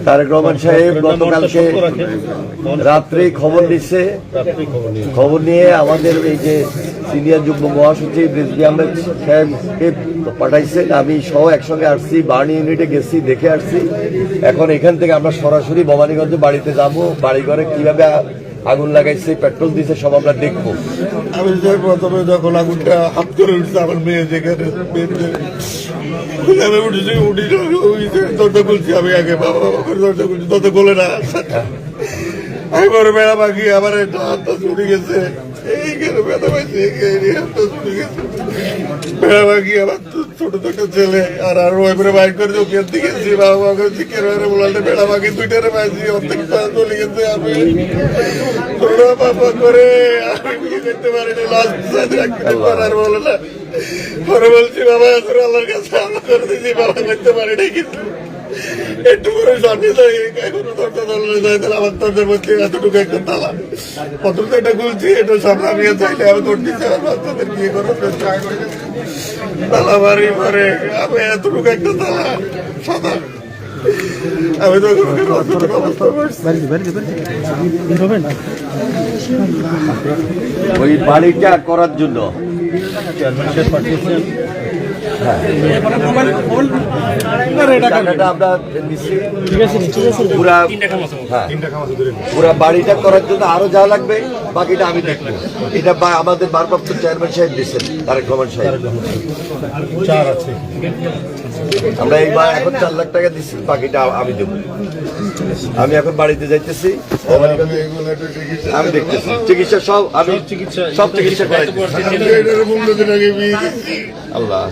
তারেক রহমান সাহেব গতকালকে রাত্রে খবর নিচ্ছে, খবর নিয়ে আমাদের এই যে সিনিয়র যুগ্ম মহাসচিব রিজভী আহমেদ সাহেবকে পাঠাইছেন। আমি সহ একসঙ্গে আসছি, বার্ন ইউনিটে গেছি, দেখে আসছি। এখন এখান থেকে আমরা সরাসরি ভবানীগঞ্জে বাড়িতে যাব, বাড়ি ঘরে কিভাবে আগুন লাগাইছে, পেট্রোল দিয়েছে, সব আমরা দেখবো। আমি প্রথমে যখন আগুনটা হাত করে উঠছে, আমার মেয়ে যেখানে আমি উঠেছি, উঠি দরজা খুলছি, আমি আগে বাবা বাবা করে দরজা খুলছি, দরজা খোলে না। আমি বড় বেড়া পাখি, আমার একটা হাতটা ছুটে গেছে, এইখানে ব্যথা পাইছে, হাতটা ছুটে গেছে। বেড়া পাখি আমার ছোট ছোট ছেলে, আর আরো এবারে বাইক করে চোখের দিকে বাবা বাবা চিকেন বলাতে বেড়া পাখি দুইটারে পাইছি, অর্ধেক চলে গেছে। আমি বাবা করে আমি করতে পারিনি, আর বলো না। পরে বলছি বাবা আল্লাহর কাছে আল্লাহ করে দিয়েছি, বাবা করতে পারি না। কিন্তু একটু করে সামনে যাই, এখনো দরজা দলে যায়, তাহলে আমার দরজার মধ্যে এতটুকু একটা তালা। প্রথম তো এটা খুলছি, এটা সামনে আমি চাইলে আমি দৌড় দিচ্ছি, আমার বাচ্চাদের বিয়ে করার তালা বাড়ি পরে আমি এতটুকু একটা তালা সাদা। আমি তখন অবস্থা করছি। ওই বাড়িটা করার জন্য পুরা বাড়িটা করার জন্য আরো যা লাগবে বাকিটা আমি দেখবো। এটা আমাদের ভারপ্রাপ্ত চেয়ারম্যান সাহেব দিচ্ছেন, তারেক রহমান সাহেব। আমরা এইবার এখন 4 লাখ টাকা দিচ্ছি, বাকিটা আমি দেবো। আমি এখন বাড়িতে যাইতেছি, আমি দেখতেছি চিকিৎসা সব, আমি সব চিকিৎসা করাইতেছি। আল্লাহ